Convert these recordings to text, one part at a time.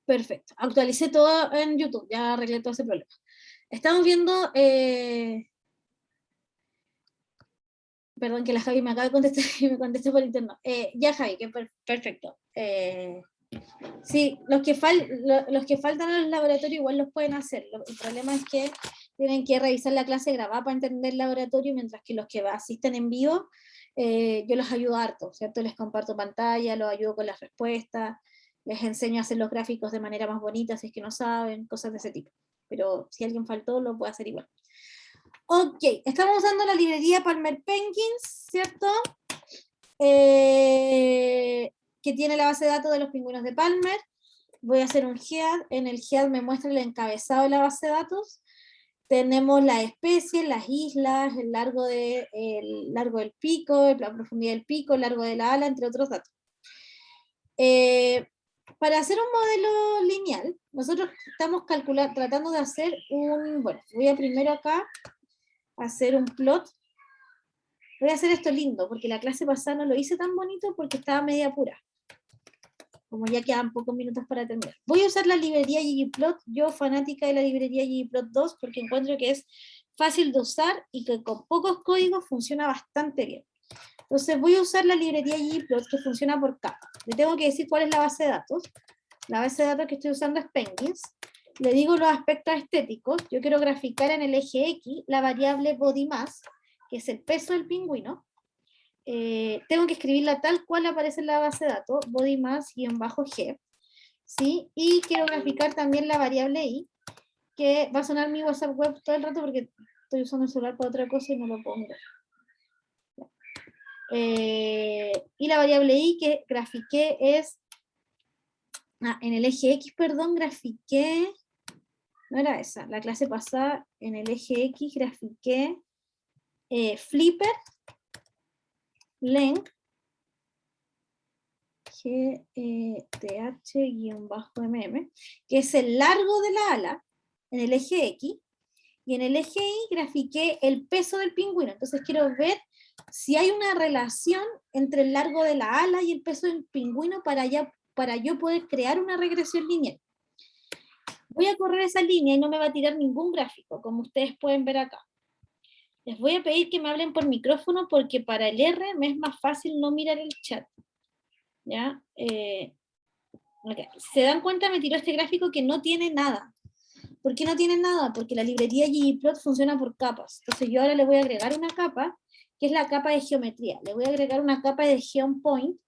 Perfecto. Actualicé todo en YouTube, ya arreglé todo ese problema. Estamos viendo... Perdón, que la Javi me acaba de contestar y me contestó por interno. Ya, Javi, que perfecto. Sí, los que faltan en el laboratorio igual los pueden hacer. El problema es que tienen que revisar la clase grabada para entender el laboratorio, mientras que los que asisten en vivo, yo los ayudo harto, ¿cierto? Les comparto pantalla, los ayudo con las respuestas, les enseño a hacer los gráficos de manera más bonita si es que no saben, cosas de ese tipo. Pero si alguien faltó, lo puede hacer igual. Ok, estamos usando la librería Palmer Penguins, ¿cierto? Que tiene la base de datos de los pingüinos de Palmer. Voy a hacer un head. En el head me muestra el encabezado de la base de datos. Tenemos las especies, las islas, el largo del pico, la profundidad del pico, el largo de la ala, entre otros datos. Para hacer un modelo lineal, nosotros estamos tratando de hacer bueno, voy a primero acá hacer un plot. Voy a hacer esto lindo, porque la clase pasada no lo hice tan bonito porque estaba media pura. Como ya quedan pocos minutos para terminar. Voy a usar la librería ggplot, yo fanática de la librería ggplot 2, porque encuentro que es fácil de usar y que con pocos códigos funciona bastante bien. Entonces voy a usar la librería ggplot que funciona por capa. Le tengo que decir cuál es la base de datos. La base de datos que estoy usando es Penguins. Le digo los aspectos estéticos. Yo quiero graficar en el eje X la variable body mass, que es el peso del pingüino. Tengo que escribirla tal cual aparece en la base de datos, body mass-g, ¿sí? Y quiero graficar también la variable i, que va a sonar mi WhatsApp web todo el rato porque estoy usando el celular para otra cosa y no lo puedo mirar. Y la variable i que grafiqué es, en el eje X, perdón, grafiqué, no era esa, la clase pasada, en el eje X grafiqué flipper, length, GTH-MM, que es el largo de la ala en el eje X, y en el eje Y grafiqué el peso del pingüino. Entonces quiero ver si hay una relación entre el largo de la ala y el peso del pingüino para yo poder crear una regresión lineal. Voy a correr esa línea y no me va a tirar ningún gráfico, como ustedes pueden ver acá. Les voy a pedir que me hablen por micrófono porque para el R me es más fácil no mirar el chat. ¿Ya? Okay. Se dan cuenta, me tiró este gráfico que no tiene nada. ¿Por qué no tiene nada? Porque la librería ggplot funciona por capas. Entonces yo ahora le voy a agregar una capa, que es la capa de geometría. Le voy a agregar una capa de geopoint,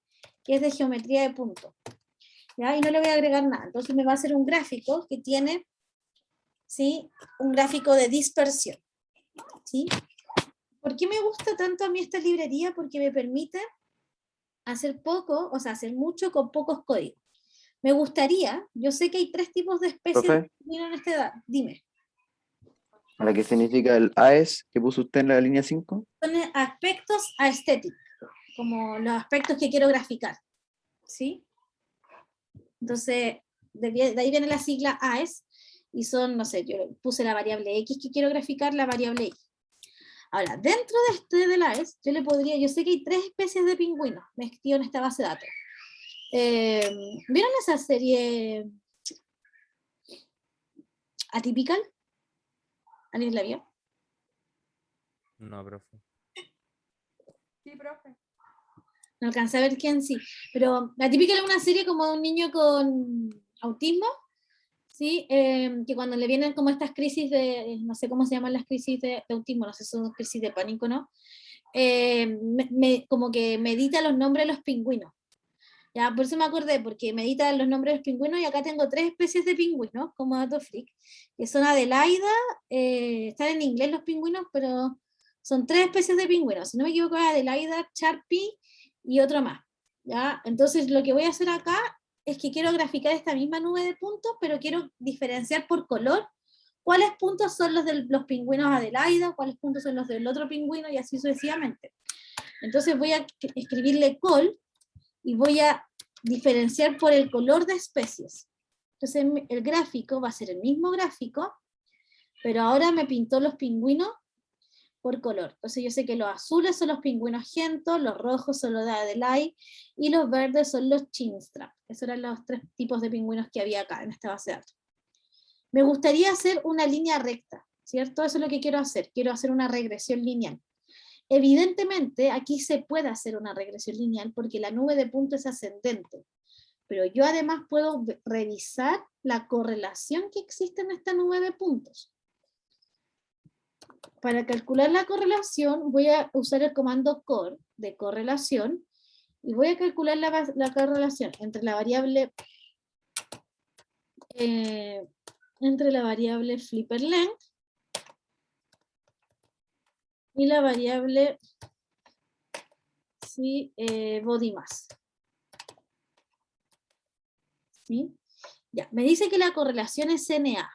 que es de geometría de punto. ¿Ya? Y no le voy a agregar nada. Entonces me va a hacer un gráfico que tiene, ¿sí?, un gráfico de dispersión. ¿Sí? ¿Por qué me gusta tanto a mí esta librería? Porque me permite hacer poco, o sea, hacer mucho con pocos códigos. Me gustaría, yo sé que hay 3 tipos de especies Profe, en esta edad. Dime. ¿a qué significa el AES que puso usted en la línea 5? Son aspectos aesthetic, como los aspectos que quiero graficar. ¿Sí? Entonces, de ahí viene la sigla AES, y son, no sé, yo puse la variable X que quiero graficar, la variable X. Ahora, dentro de la AES, yo sé que hay 3 especies de pingüinos metidos en esta base de datos. ¿Vieron esa serie Atypical? ¿Alguien la vio? No, profe. Sí, profe. No alcancé a ver quién sí. Pero Atypical es una serie como de un niño con autismo, ¿sí? Que cuando le vienen como estas crisis no sé cómo se llaman las crisis de autismo, no sé si son crisis de pánico, ¿no? Como que medita los nombres de los pingüinos. Ya, por eso me acordé, porque medita los nombres de los pingüinos, y acá tengo 3 especies de pingüinos, como dato freak, que son Adelaida, están en inglés los pingüinos, pero son 3 especies de pingüinos, si no me equivoco es Adelaida, Sharpie y otro más. ¿Ya? Entonces lo que voy a hacer acá es que quiero graficar esta misma nube de puntos, pero quiero diferenciar por color cuáles puntos son los de los pingüinos Adelaida, cuáles puntos son los del otro pingüino, y así sucesivamente. Entonces voy a escribirle col, y voy a diferenciar por el color de especies. Entonces el gráfico va a ser el mismo gráfico, pero ahora me pintó los pingüinos por color. Entonces yo sé que los azules son los pingüinos Gento, los rojos son los de Adelaide, y los verdes son los Chinstrap. Esos eran los 3 tipos de pingüinos que había acá en esta base de datos. Me gustaría hacer una línea recta, ¿cierto? Eso es lo que quiero hacer una regresión lineal. Evidentemente, aquí se puede hacer una regresión lineal porque la nube de puntos es ascendente, pero yo además puedo revisar la correlación que existe en esta nube de puntos. Para calcular la correlación voy a usar el comando core de correlación y voy a calcular la correlación entre la variable flipper length y la variable body mass. ¿Sí? Ya, me dice que la correlación es NA.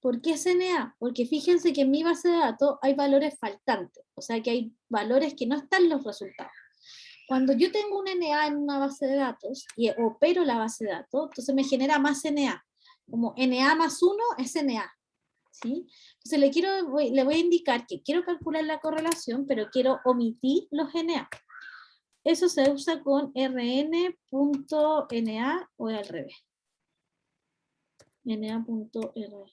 ¿Por qué es NA? Porque fíjense que en mi base de datos hay valores faltantes, o sea que hay valores que no están en los resultados. Cuando yo tengo un NA en una base de datos y opero la base de datos, entonces me genera más NA. Como NA más 1 es NA. ¿Sí? Entonces le voy a indicar que quiero calcular la correlación, pero quiero omitir los NA. Eso se usa con rn.na o al revés. na.r.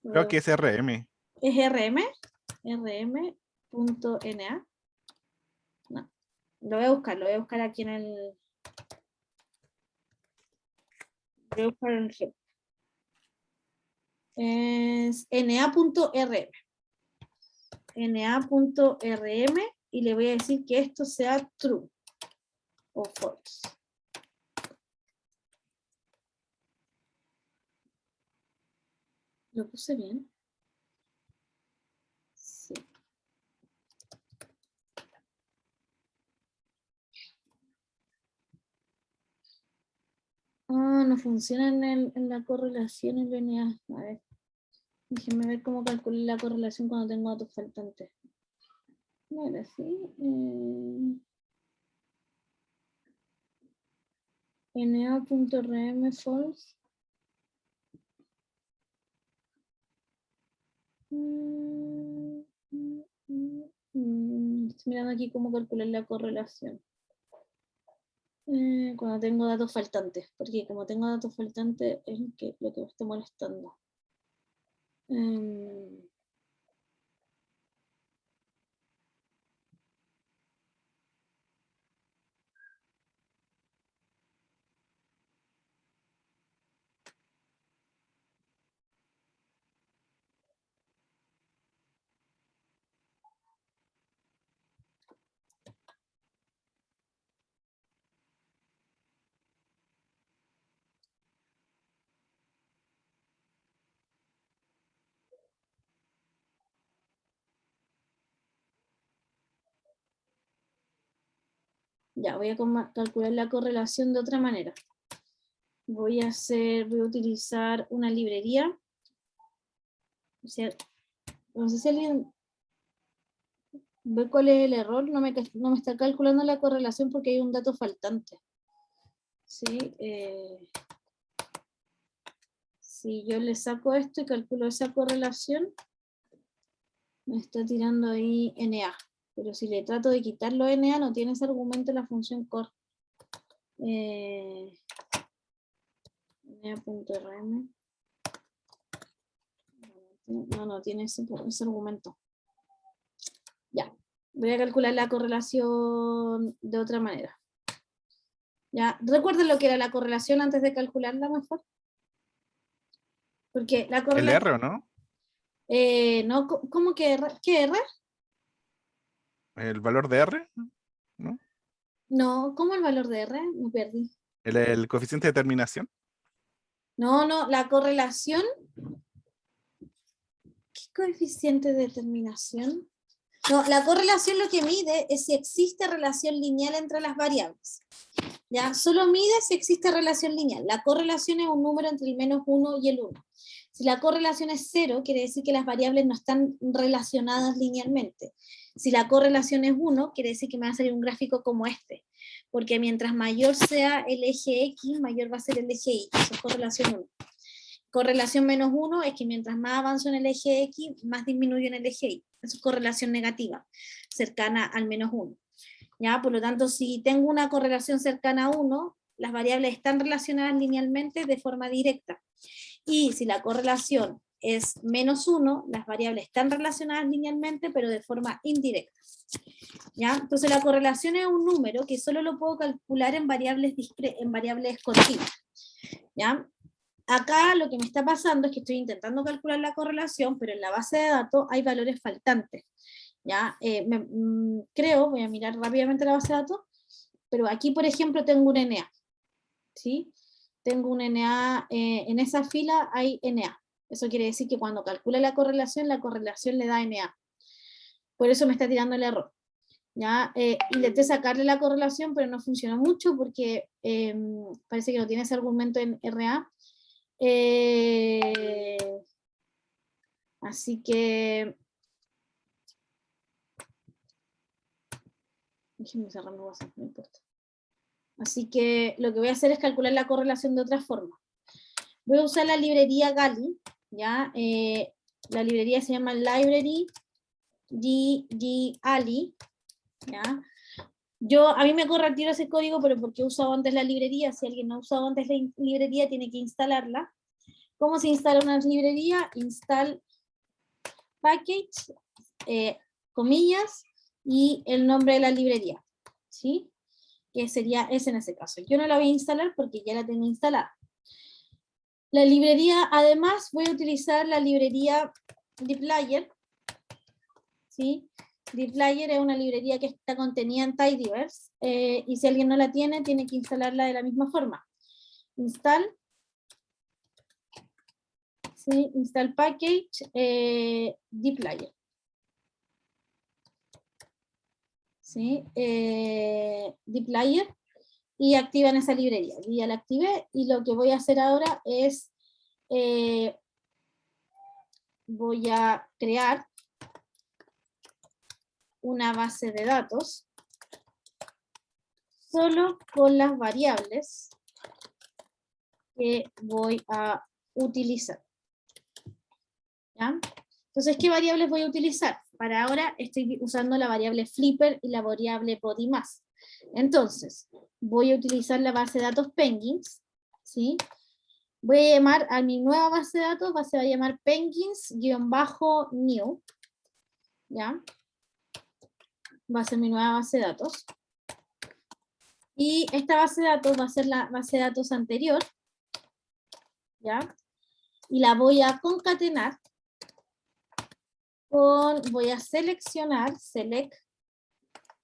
Creo que es RM. ¿Es rm? rm.na. No. Lo voy a buscar aquí en el... Voy a buscar en el ejemplo. Es na.rm. na.rm y le voy a decir que esto sea true o false. ¿Lo puse bien? Sí. Ah, no funciona en la correlación en lineal. A ver. Déjenme ver cómo calcular la correlación cuando tengo datos faltantes. No era así. na.rm false. Estoy mirando aquí cómo calcular la correlación. Cuando tengo datos faltantes, porque como tengo datos faltantes es lo que me está molestando. Ya, voy a calcular la correlación de otra manera. Voy a utilizar una librería. O sea, no sé si alguien ve cuál es el error. No me está calculando la correlación porque hay un dato faltante. ¿Sí? Si yo le saco esto y calculo esa correlación, me está tirando ahí NA. Pero si le trato de quitar los NA, no tiene ese argumento en la función core. NA.rm. No tiene ese argumento. Ya, voy a calcular la correlación de otra manera. Ya, ¿recuerden lo que era la correlación antes de calcularla mejor? Porque la correlación... ¿El R o no? No, ¿cómo que R? ¿Qué R? ¿El valor de R? ¿No? No, ¿cómo el valor de R? Me perdí. ¿El coeficiente de terminación? No, la correlación... ¿Qué coeficiente de determinación? No, la correlación lo que mide es si existe relación lineal entre las variables. ¿Ya? Solo mide si existe relación lineal. La correlación es un número entre el -1 y el 1. Si la correlación es 0, quiere decir que las variables no están relacionadas linealmente. Si la correlación es 1, quiere decir que me va a salir un gráfico como este. Porque mientras mayor sea el eje X, mayor va a ser el eje Y. Eso es correlación 1. correlación -1 es que mientras más avanzo en el eje X, más disminuyo en el eje Y. Eso es correlación negativa, cercana al -1. ¿Ya? Por lo tanto, si tengo una correlación cercana a 1, las variables están relacionadas linealmente de forma directa. Y si la correlación es -1, las variables están relacionadas linealmente, pero de forma indirecta. ¿Ya? Entonces la correlación es un número que solo lo puedo calcular en variables continuas. ¿Ya? Acá lo que me está pasando es que estoy intentando calcular la correlación, pero en la base de datos hay valores faltantes. ¿Ya? Creo, voy a mirar rápidamente la base de datos, pero aquí, por ejemplo, tengo un NA. ¿Sí? Tengo un NA, en esa fila hay NA. Eso quiere decir que cuando calcula la correlación le da NA. Por eso me está tirando el error. ¿Ya? Intenté sacarle la correlación, pero no funcionó mucho porque parece que no tiene ese argumento en RA. Así que... Déjenme cerrar mi WhatsApp, no importa. Así que lo que voy a hacer es calcular la correlación de otra forma. Voy a usar la librería Gali, ¿ya? La librería se llama Library GGALI, ¿ya? A mí me corre al tiro ese código, pero porque he usado antes la librería. Si alguien no ha usado antes la librería, tiene que instalarla. ¿Cómo se instala una librería? Install package, comillas, y el nombre de la librería, ¿sí? Que sería ese en ese caso. Yo no la voy a instalar porque ya la tengo instalada. La librería, además, voy a utilizar la librería dplyr, ¿sí? dplyr es una librería que está contenida en Tidyverse, y si alguien no la tiene, tiene que instalarla de la misma forma. Install, ¿sí? Install package dplyr. ¿Sí? dplyr, y activan esa librería. Yo ya la activé, y lo que voy a hacer ahora es voy a crear una base de datos solo con las variables que voy a utilizar. ¿Ya? Entonces, ¿qué variables voy a utilizar? Para ahora estoy usando la variable flipper y la variable bodymass. Entonces, voy a utilizar la base de datos penguins, ¿sí? Voy a llamar a mi nueva base de datos, se va a llamar penguins-new, ¿ya? Va a ser mi nueva base de datos. Y esta base de datos va a ser la base de datos anterior, ¿ya? Y la voy a concatenar voy a seleccionar, select,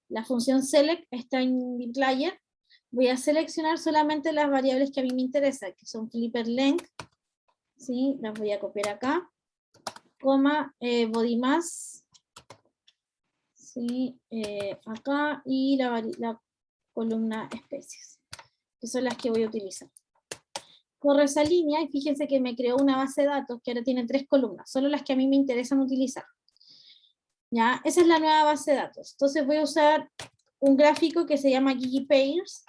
la función select está en dplyr, voy a seleccionar solamente las variables que a mí me interesan, que son flipper length, ¿sí? Las voy a copiar acá, coma, bodymass, ¿sí? Acá, y la columna especies, que son las que voy a utilizar. Corro esa línea y fíjense que me creó una base de datos que ahora tiene 3 columnas, solo las que a mí me interesan utilizar. ¿Ya? Esa es la nueva base de datos. Entonces voy a usar un gráfico que se llama ggpairs.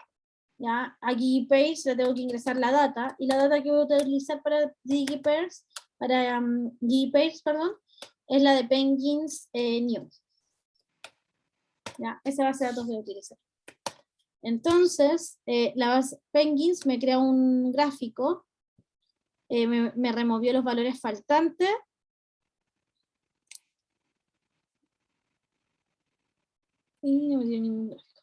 ¿Ya? A ggpairs le tengo que ingresar la data, y la data que voy a utilizar para ggpairs, es la de penguins new. ¿Ya? Esa base de datos voy a utilizar. Entonces, la base penguins me crea un gráfico, me removió los valores faltantes, y no me dio ningún gráfico.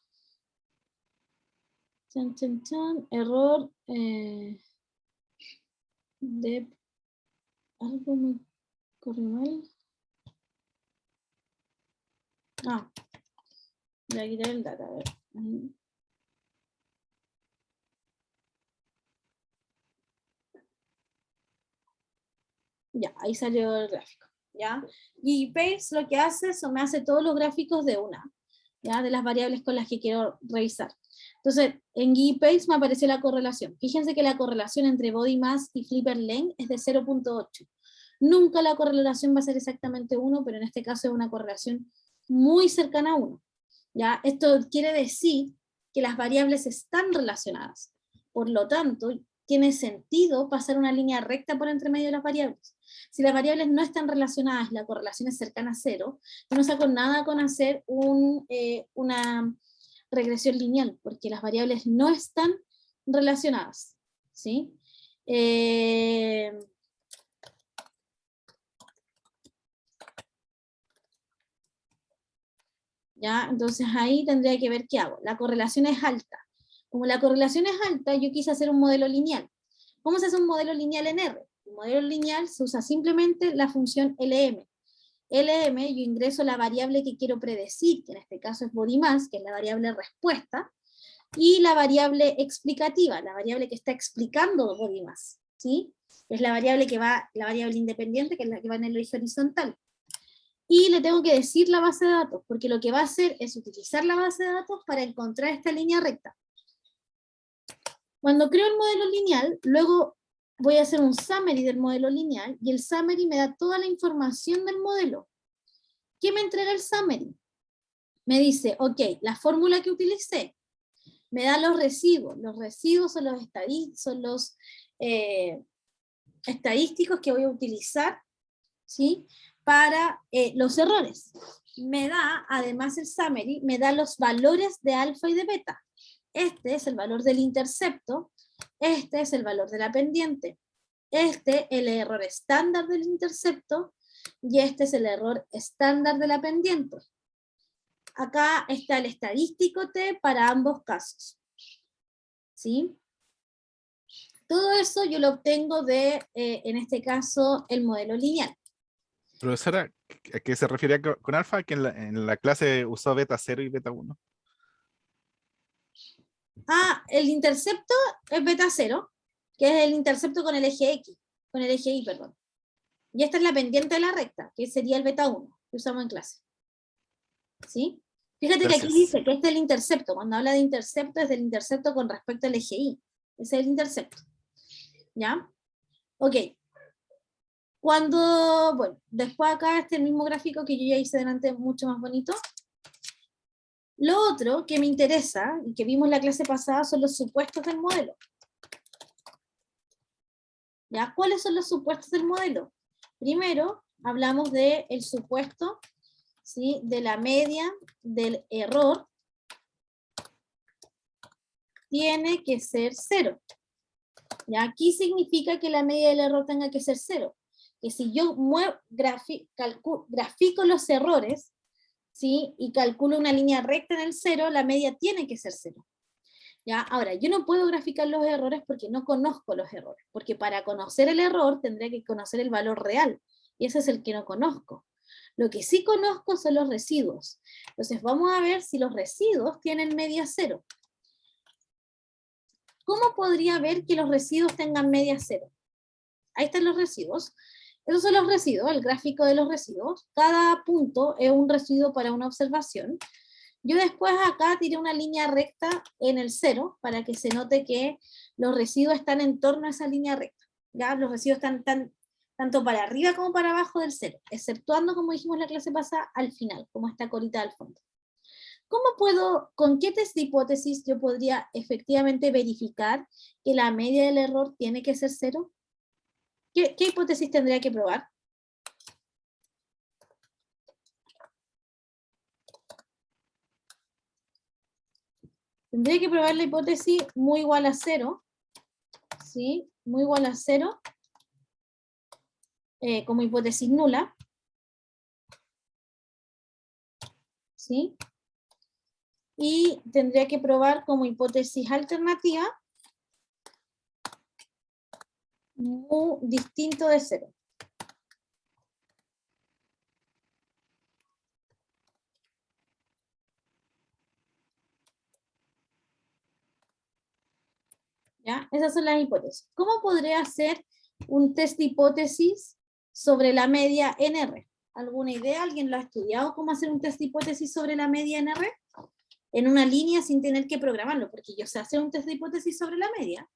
Chan, chan, chan, error, algo me corre mal. Voy a quitar el data, a ver. Ya, ahí salió el gráfico. ¿Ya? ggpairs lo que hace es me hace todos los gráficos de una, ¿ya? De las variables con las que quiero revisar. Entonces, en ggpairs me apareció la correlación. Fíjense que la correlación entre bodymass y flipper length es de 0.8. Nunca la correlación va a ser exactamente 1, pero en este caso es una correlación muy cercana a 1. ¿Ya? Esto quiere decir que las variables están relacionadas. Por lo tanto, tiene sentido pasar una línea recta por entre medio de las variables. Si las variables no están relacionadas, la correlación es cercana a cero, yo no saco nada con hacer una regresión lineal, porque las variables no están relacionadas, ¿sí? ¿Ya? Entonces ahí tendría que ver qué hago. La correlación es alta. Como la correlación es alta, yo quise hacer un modelo lineal. ¿Cómo se hace un modelo lineal en R? El modelo lineal se usa simplemente la función LM. LM, yo ingreso la variable que quiero predecir, que en este caso es body mass, que es la variable respuesta, y la variable explicativa, la variable que está explicando body mass, ¿sí? Es la variable que va, la variable independiente, que es la que va en el eje horizontal. Y le tengo que decir la base de datos, porque lo que va a hacer es utilizar la base de datos para encontrar esta línea recta. Cuando creo el modelo lineal, luego voy a hacer un summary del modelo lineal, y el summary me da toda la información del modelo. ¿Qué me entrega el summary? Me dice, ok, la fórmula que utilicé, me da los residuos son los estadísticos que voy a utilizar, ¿sí? Para los errores. Me da, además el summary, me da los valores de alfa y de beta. Este es el valor del intercepto, este es el valor de la pendiente, este el error estándar del intercepto, y este es el error estándar de la pendiente. Acá está el estadístico T para ambos casos. ¿Sí? Todo eso yo lo obtengo de, en este caso, el modelo lineal. Profesora, ¿a qué se refiere con alfa? Que en la clase usó beta 0 y beta 1. Ah, el intercepto es beta 0, que es el intercepto con el eje X, con el eje Y, perdón. Y esta es la pendiente de la recta, que sería el beta 1, que usamos en clase. ¿Sí? Fíjate que aquí Gracias. dice que este es el intercepto. Cuando habla de intercepto, es del intercepto con respecto al eje Y. Ese es el intercepto. ¿Ya? Ok. Cuando, bueno, después acá este mismo gráfico que yo ya hice delante, mucho más bonito. Lo otro que me interesa, y que vimos la clase pasada, son los supuestos del modelo. ¿Ya? ¿Cuáles son los supuestos del modelo? Primero, hablamos del supuesto, ¿sí?, de la media del error tiene que ser 0. ¿Ya? Aquí significa que la media del error tenga que ser 0. Que si yo grafico los errores, ¿sí?, y calculo una línea recta en el 0, la media tiene que ser 0. ¿Ya? Ahora, yo no puedo graficar los errores porque no conozco los errores, porque para conocer el error tendría que conocer el valor real, y ese es el que no conozco. Lo que sí conozco son los residuos. Entonces vamos a ver si los residuos tienen media 0. ¿Cómo podría ver que los residuos tengan media 0? Ahí están los residuos. Esos son los residuos, el gráfico de los residuos. Cada punto es un residuo para una observación. Yo después acá tiré una línea recta en el 0 para que se note que los residuos están en torno a esa línea recta. ¿Ya? Los residuos están tanto para arriba como para abajo del 0, exceptuando, como dijimos en la clase pasada, al final, como esta colita al fondo. ¿Con qué test de hipótesis yo podría efectivamente verificar que la media del error tiene que ser 0? ¿Qué hipótesis tendría que probar? Tendría que probar la hipótesis muy igual a 0, ¿sí? Muy igual a 0, como hipótesis nula, ¿sí? Y tendría que probar como hipótesis alternativa mu distinto de 0. ¿Ya? Esas son las hipótesis. ¿Cómo podría hacer un test de hipótesis sobre la media en R? ¿Alguna idea? ¿Alguien lo ha estudiado cómo hacer un test de hipótesis sobre la media en R? En una línea sin tener que programarlo, porque yo sé hacer un test de hipótesis sobre la media.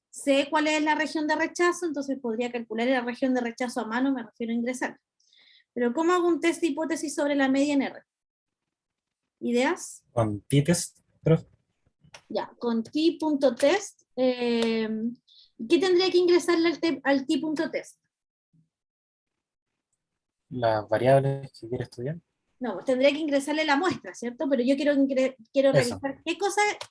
Sé cuál es la región de rechazo, entonces podría calcular la región de rechazo a mano, me refiero a ingresar. Pero ¿cómo hago un test de hipótesis sobre la media en R? ¿Ideas? Con t-test, profe. Ya, con t.test ¿qué tendría que ingresarle al t.test? Las variables que quiere estudiar. No, pues tendría que ingresarle la muestra, ¿cierto? Pero yo quiero Eso. revisar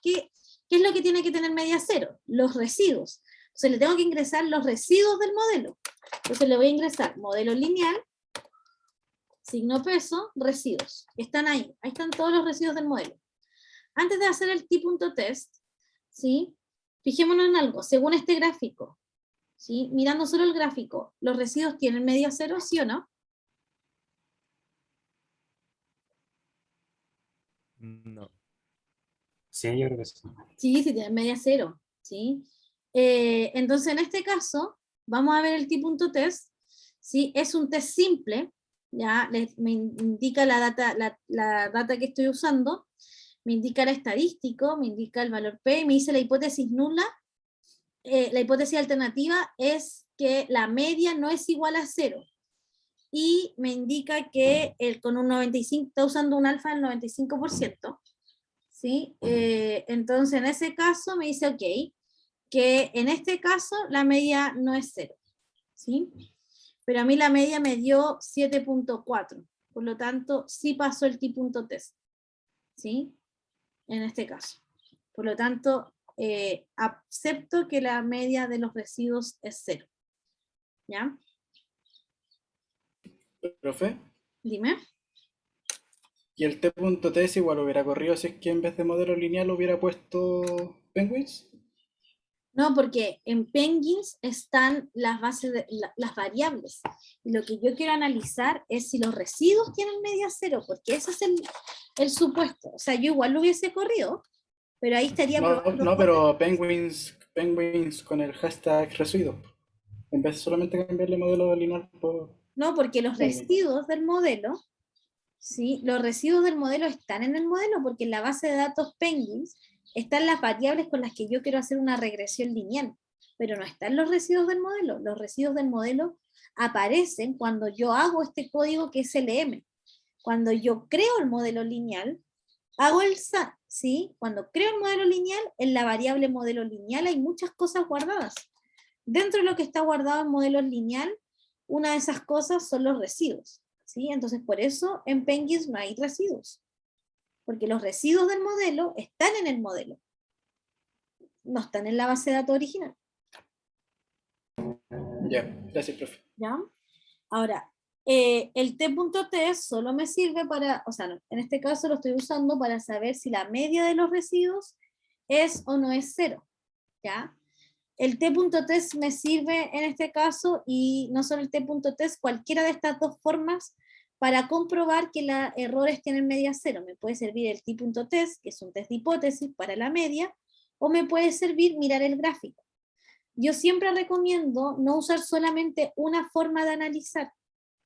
qué es lo que tiene que tener media cero, los residuos. Entonces le tengo que ingresar los residuos del modelo. Entonces le voy a ingresar modelo lineal, signo peso, residuos. Están ahí están todos los residuos del modelo. Antes de hacer el t.test, ¿sí? Fijémonos en algo, según este gráfico, ¿sí? Mirando solo el gráfico, ¿los residuos tienen media cero, sí o no? No. Sí, yo creo que sí. Sí, sí tienen media cero, ¿sí? Entonces, en este caso, vamos a ver el t.test, ¿sí? Es un test simple, ya me indica la data que estoy usando, me indica el estadístico, me indica el valor P, me dice la hipótesis nula, la hipótesis alternativa es que la media no es igual a 0, y me indica que con un 95, está usando un alfa del 95%, ¿sí? Entonces en ese caso me dice, ok, que en este caso la media no es 0, ¿sí? Pero a mí la media me dio 7.4, por lo tanto sí pasó el t.test, ¿sí? En este caso. Por lo tanto, acepto que la media de los residuos es 0. ¿Ya? Profe, Dime. ¿y el t.ts igual hubiera corrido si es que en vez de modelo lineal hubiera puesto penguins? No, porque en Penguins están las bases las variables. Y lo que yo quiero analizar es si los residuos tienen media 0, porque ese es el supuesto. O sea, yo igual lo hubiese corrido, pero ahí estaría No, probando. no, pero penguins con el hashtag residuos. En vez de solamente cambiarle modelo lineal por No, porque los penguins. residuos del modelo, ¿sí? Los residuos del modelo están en el modelo, porque en la base de datos Penguins están las variables con las que yo quiero hacer una regresión lineal, pero no están los residuos del modelo. Los residuos del modelo aparecen cuando yo hago este código que es LM. Cuando yo creo el modelo lineal, hago el SAT, ¿sí? Cuando creo el modelo lineal, en la variable modelo lineal hay muchas cosas guardadas. Dentro de lo que está guardado en modelo lineal, una de esas cosas son los residuos, ¿sí? Entonces, por eso en Penguins no hay residuos, porque los residuos del modelo están en el modelo, no están en la base de datos original. Ya, gracias, profe. ¿Ya? Ahora, el t.test solo me sirve para, o sea, no, en este caso lo estoy usando para saber si la media de los residuos es o no es 0, ¿ya? El t.test me sirve en este caso, y no solo el t.test, cualquiera de estas dos formas para comprobar que los errores tienen media 0. Me puede servir el t.test, que es un test de hipótesis para la media, o me puede servir mirar el gráfico. Yo siempre recomiendo no usar solamente una forma de analizar,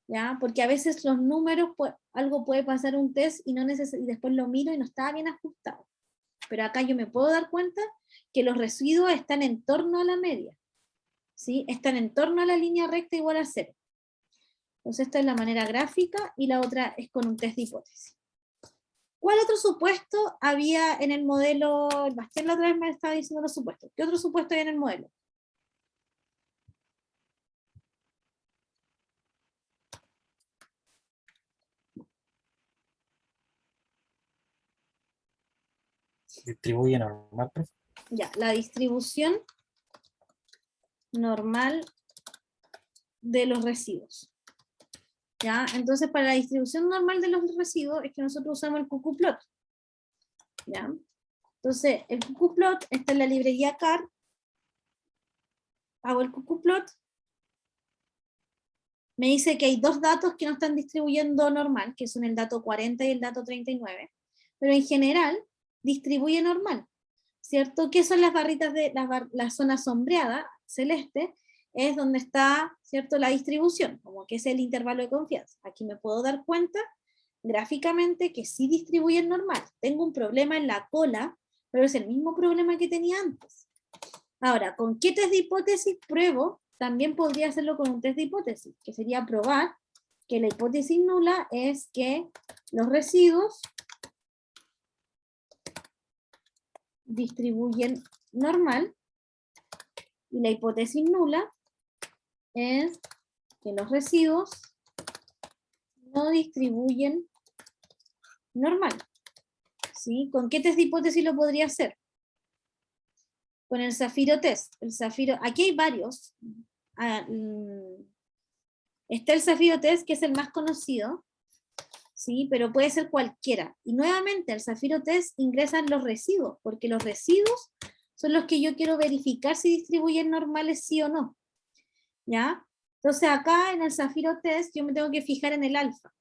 ¿ya? Porque a veces los números, algo puede pasar un test y, y después lo miro y no está bien ajustado. Pero acá yo me puedo dar cuenta que los residuos están en torno a la media, ¿sí? Están en torno a la línea recta igual a 0. Entonces esta es la manera gráfica, y la otra es con un test de hipótesis. ¿Cuál otro supuesto había en el modelo? El Bastián la otra vez me estaba diciendo los supuestos. ¿Qué otro supuesto hay en el modelo? Distribuye normal, profe. Ya, la distribución normal de los residuos. ¿Ya? Entonces, para la distribución normal de los residuos es que nosotros usamos el qqplot. ¿Ya? Entonces, el qqplot está en la librería CAR. Hago el qqplot. Me dice que hay dos datos que no están distribuyendo normal, que son el dato 40 y el dato 39. Pero en general, distribuye normal, ¿cierto? ¿Qué son las barritas de la zona sombreada, celeste? Es donde está, ¿cierto?, la distribución, como que es el intervalo de confianza. Aquí me puedo dar cuenta gráficamente que sí distribuyen normal. Tengo un problema en la cola, pero es el mismo problema que tenía antes. Ahora, ¿con qué test de hipótesis pruebo? También podría hacerlo con un test de hipótesis, que sería probar que la hipótesis nula es que los residuos distribuyen normal, Y la hipótesis nula es que los residuos no distribuyen normal. ¿Sí? ¿Con qué test de hipótesis lo podría hacer? Con el Zafiro test. El Zafiro, aquí hay varios. Está el Zafiro test, que es el más conocido, ¿sí? Pero puede ser cualquiera. Y nuevamente, al Zafiro test ingresan los residuos, porque los residuos son los que yo quiero verificar si distribuyen normales sí o no. ¿Ya? Entonces acá en el Zafiro test yo me tengo que fijar en el alfa,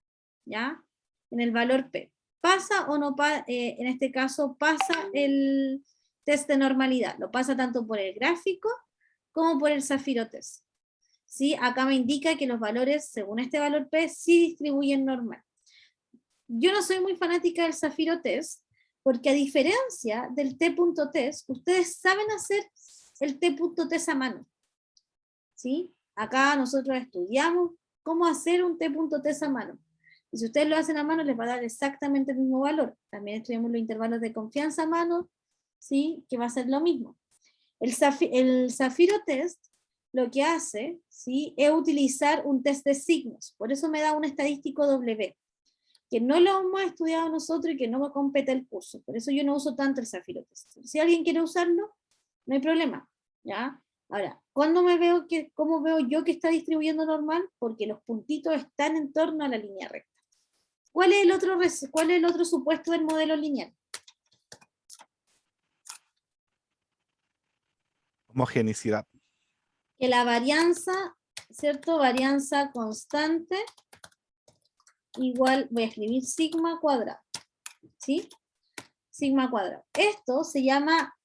¿ya? En el valor P. ¿Pasa o no pasa? En este caso pasa el test de normalidad. Lo pasa tanto por el gráfico como por el Zafiro test. ¿Sí? Acá me indica que los valores, según este valor P, sí distribuyen normal. Yo no soy muy fanática del Zafiro test, porque a diferencia del T.test, ustedes saben hacer el T.test a mano. ¿Sí? Acá nosotros estudiamos cómo hacer un T.test a mano. Y si ustedes lo hacen a mano, les va a dar exactamente el mismo valor. También estudiamos los intervalos de confianza a mano, ¿sí? Que va a ser lo mismo. El Zafiro test lo que hace, ¿sí? Es utilizar un test de signos. Por eso me da un estadístico W, que no lo hemos estudiado nosotros y que no me compete el curso. Por eso yo no uso tanto el Zafiro test. Si alguien quiere usarlo, no hay problema, ¿ya? Ahora, ¿cómo veo yo que está distribuyendo normal? Porque los puntitos están en torno a la línea recta. ¿Cuál es el otro supuesto del modelo lineal? Homogenicidad. Que la varianza, ¿cierto? Varianza constante igual, voy a escribir sigma cuadrado, ¿sí? Sigma cuadrado. Esto se llama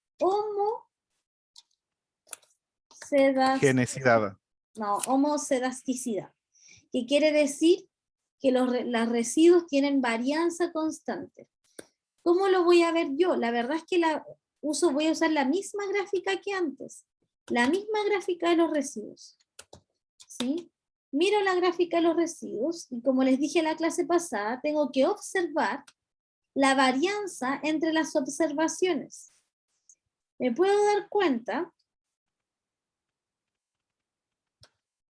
homocedasticidad, que quiere decir que los residuos tienen varianza constante. ¿Cómo lo voy a ver yo? La verdad es que voy a usar la misma gráfica que antes, la misma gráfica de los residuos, ¿sí? Miro la gráfica de los residuos y como les dije en la clase pasada, tengo que observar la varianza entre las observaciones. Me puedo dar cuenta,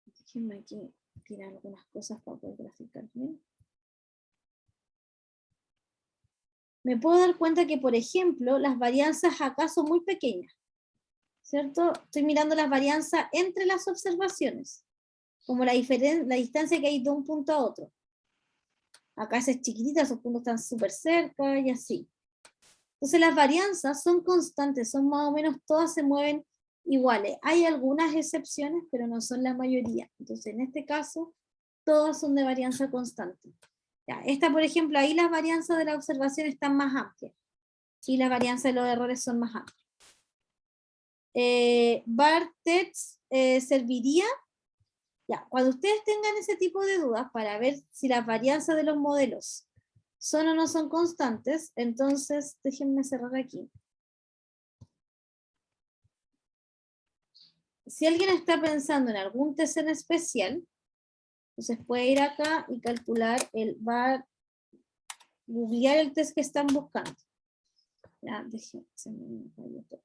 déjenme aquí tirar algunas cosas para poder graficar bien. Me puedo dar cuenta que, por ejemplo, las varianzas acá son muy pequeñas, ¿cierto? Estoy mirando las varianzas entre las observaciones, como la distancia que hay de un punto a otro. Acá es chiquitita, esos puntos están súper cerca y así. Entonces las varianzas son constantes, son más o menos, todas se mueven iguales. Hay algunas excepciones, pero no son la mayoría. Entonces en este caso, todas son de varianza constante. Ya, esta, por ejemplo, ahí las varianzas de la observación están más amplias. Y la varianza de los errores son más amplias. BART-TEST serviría, ya, cuando ustedes tengan ese tipo de dudas para ver si las varianzas de los modelos son o no son constantes, entonces déjenme cerrar aquí. Si alguien está pensando en algún test en especial, entonces puede ir acá y calcular googlear el test que están buscando. Ya, déjenme, se me falló todo.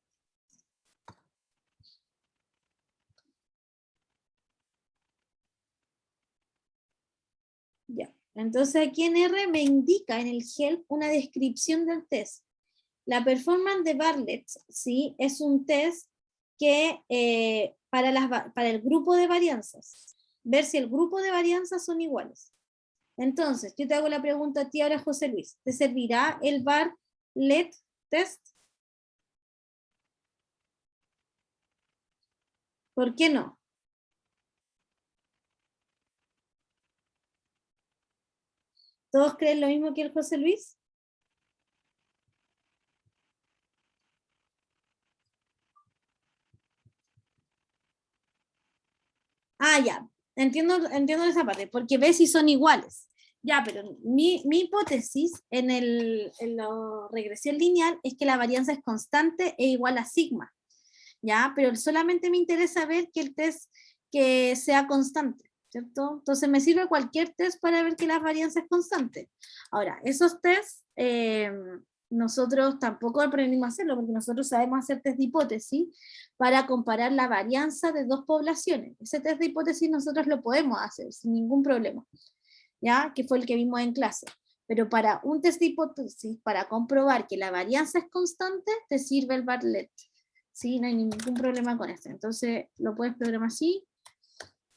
Ya, entonces aquí en R me indica en el help una descripción del test. La performance de Bartlett, ¿sí? Es un test que para el grupo de varianzas, ver si el grupo de varianzas son iguales. Entonces, yo te hago la pregunta a ti ahora, José Luis, ¿te servirá el Bartlett test? ¿Por qué no? ¿Todos creen lo mismo que el José Luis? Ah, ya, entiendo esa parte, porque ves si son iguales. Ya, pero mi hipótesis en la regresión lineal es que la varianza es constante e igual a sigma. Ya, pero solamente me interesa ver que el test que sea constante, ¿cierto? Entonces me sirve cualquier test para ver que la varianza es constante. Ahora, esos tests nosotros tampoco aprendimos a hacerlo, porque nosotros sabemos hacer test de hipótesis para comparar la varianza de dos poblaciones. Ese test de hipótesis nosotros lo podemos hacer sin ningún problema, ¿ya? Que fue el que vimos en clase. Pero para un test de hipótesis, para comprobar que la varianza es constante, te sirve el Bartlett. ¿Sí? No hay ningún problema con esto. Entonces lo puedes programar así,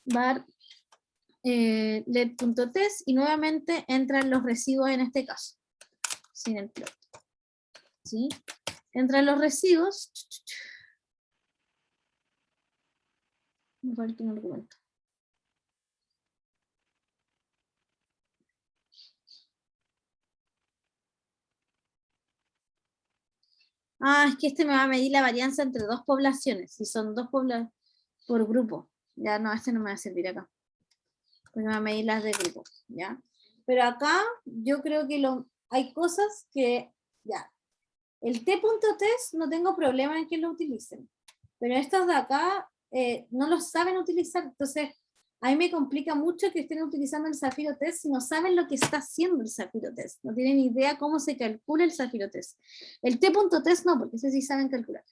Bartlett.test, y nuevamente entran los residuos en este caso, sin el plot. ¿Sí? Entran los residuos. Me falta un argumento. Es que este me va a medir la varianza entre dos poblaciones. Si son dos poblaciones por grupo. Ya no, este no me va a servir acá. Porque me va a medir las de grupo. ¿Ya? Pero acá yo creo que hay cosas que ya. El t.test no tengo problema en que lo utilicen. Pero estos de acá no los saben utilizar. Entonces, a mí me complica mucho que estén utilizando el Zafiro Test si no saben lo que está haciendo el Zafiro Test. No tienen idea cómo se calcula el Zafiro Test. El t.test no, porque ese sí saben calcular.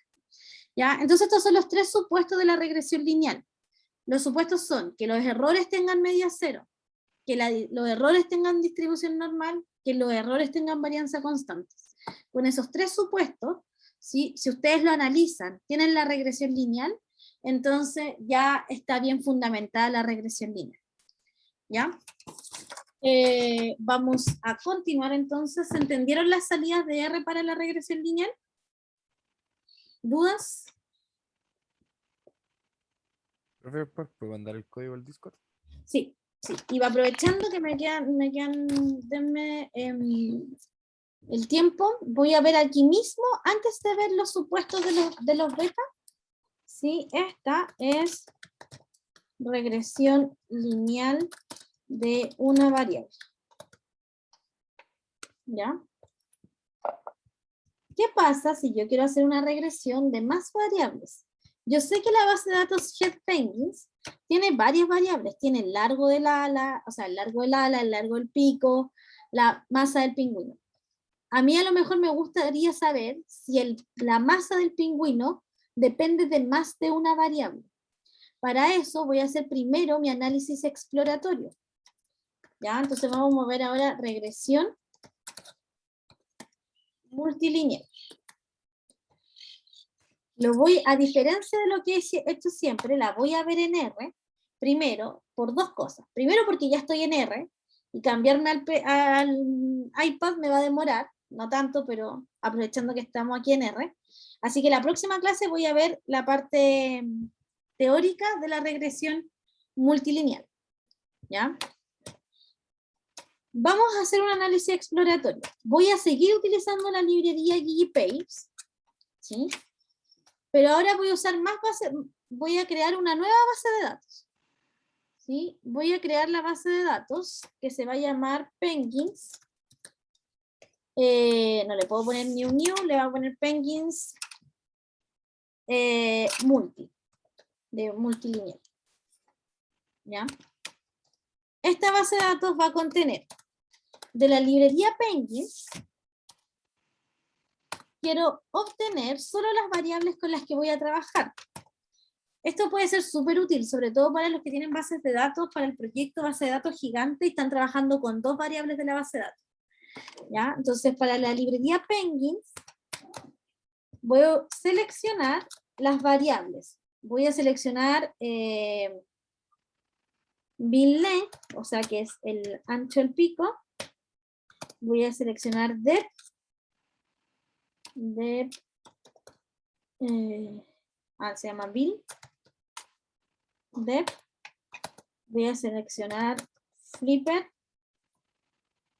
¿Ya? Entonces estos son los tres supuestos de la regresión lineal. Los supuestos son que los errores tengan media cero, que los errores tengan distribución normal, que los errores tengan varianza constantes. Con esos tres supuestos, ¿sí? Si ustedes lo analizan, tienen la regresión lineal, entonces ya está bien fundamentada la regresión lineal. ¿Ya? Vamos a continuar entonces. ¿Entendieron las salidas de R para la regresión lineal? ¿Dudas? Profe, ¿puedo mandar el código al Discord? Sí, sí. Y va aprovechando que me quedan denme el tiempo. Voy a ver aquí mismo, antes de ver los supuestos de los beta. Sí, esta es regresión lineal de una variable. ¿Ya? ¿Qué pasa si yo quiero hacer una regresión de más variables? Yo sé que la base de datos JetPenguins tiene varias variables. Tiene el largo del ala, o sea, el largo del ala, el largo del pico, la masa del pingüino. A mí a lo mejor me gustaría saber si la masa del pingüino depende de más de una variable. Para eso voy a hacer primero mi análisis exploratorio. ¿Ya? Entonces vamos a ver ahora regresión multilineal. A diferencia de lo que he hecho siempre, la voy a ver en R, primero, por dos cosas. Primero porque ya estoy en R, y cambiarme al iPad me va a demorar, no tanto, pero aprovechando que estamos aquí en R. Así que la próxima clase voy a ver la parte teórica de la regresión multilineal. ¿Ya? Vamos a hacer un análisis exploratorio. Voy a seguir utilizando la librería GigiPages, ¿sí? Pero ahora voy a usar voy a crear una nueva base de datos. ¿Sí? Voy a crear la base de datos que se va a llamar Penguins. No le puedo poner new, le voy a poner Penguins de multilineal. ¿Ya? Esta base de datos va a contener de la librería Penguins. Quiero obtener solo las variables con las que voy a trabajar. Esto puede ser súper útil, sobre todo para los que tienen bases de datos, para el proyecto base de datos gigante y están trabajando con dos variables de la base de datos. ¿Ya? Entonces, para la librería Penguins, voy a seleccionar las variables. Voy a seleccionar bin length, o sea que es el ancho del pico. Voy a seleccionar depth. Se llama bin. Depth. Voy a seleccionar flipper.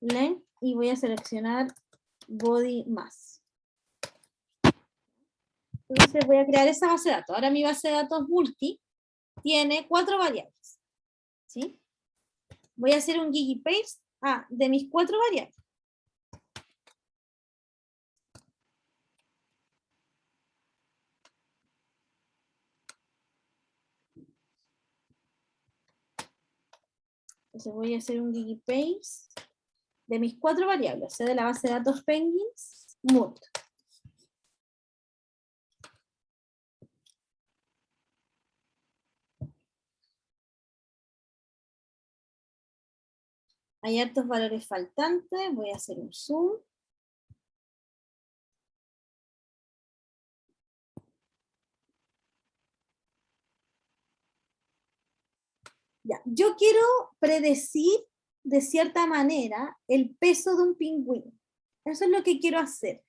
Length. Y voy a seleccionar body mass. Entonces voy a crear esa base de datos. Ahora mi base de datos multi tiene 4 variables. ¿Sí? Voy a hacer un GigiPaste de mis 4 variables. Entonces voy a hacer un GigiPaste de mis 4 variables, o sea, de la base de datos Penguins mut. Hay hartos valores faltantes, voy a hacer un zoom. Ya, yo quiero predecir de cierta manera el peso de un pingüino. Eso es lo que quiero hacer.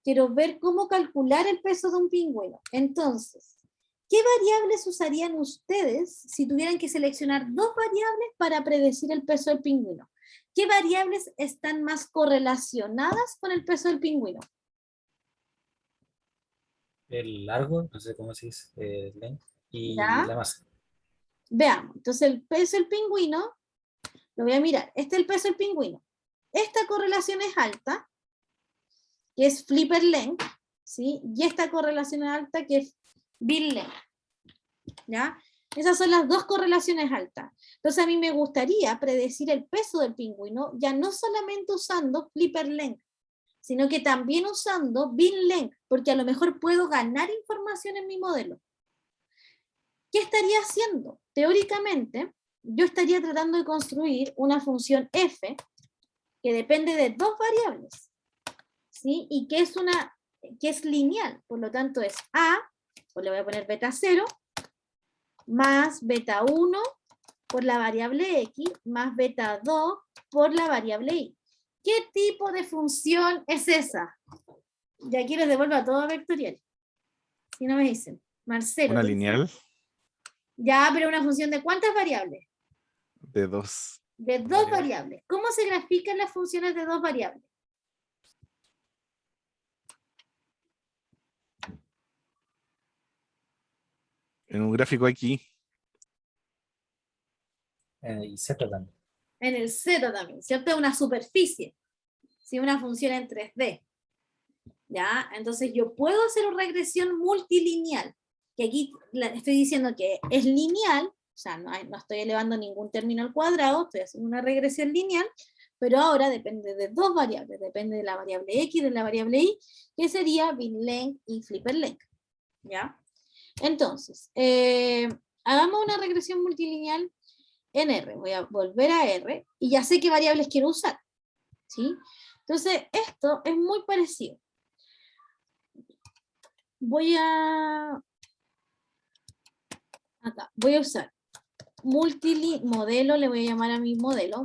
Quiero ver cómo calcular el peso de un pingüino. Entonces, ¿qué variables usarían ustedes si tuvieran que seleccionar dos variables para predecir el peso del pingüino? ¿Qué variables están más correlacionadas con el peso del pingüino? El largo, no sé cómo se dice, length, y ¿Ya? la masa. Veamos. Entonces, el peso del pingüino, lo voy a mirar. Este es el peso del pingüino. Esta correlación es alta, que es flipper length, ¿sí? Y esta correlación es alta, que es bill length. ¿Ya? Esas son las dos correlaciones altas. Entonces a mí me gustaría predecir el peso del pingüino ya no solamente usando flipper length, sino que también usando bin length, porque a lo mejor puedo ganar información en mi modelo. ¿Qué estaría haciendo? Teóricamente, yo estaría tratando de construir una función f que depende de dos variables, ¿sí? Y que es lineal, por lo tanto es a, pues le voy a poner beta 0, más beta 1 por la variable x, más beta 2 por la variable y. ¿Qué tipo de función es esa? Y aquí les devuelvo a todo vectorial. Si no me dicen, Marcelo. Una ¿qué lineal es? Ya, pero una función de ¿cuántas variables? de 2. De dos variables. ¿Cómo se grafican las funciones de dos variables? En un gráfico aquí. Y Z también. En el Z también, ¿cierto? Una superficie. ¿Sí? Una función en 3D. ¿Ya? Entonces yo puedo hacer una regresión multilineal, que aquí estoy diciendo que es lineal, o sea, no estoy elevando ningún término al cuadrado, estoy haciendo una regresión lineal, pero ahora depende de dos variables, depende de la variable x y de la variable y, que sería bin length y flipper length. ¿Ya? Entonces, hagamos una regresión multilineal en R, voy a volver a R, y ya sé qué variables quiero usar, ¿sí? Entonces, esto es muy parecido. Voy a usar modelo, le voy a llamar a mi modelo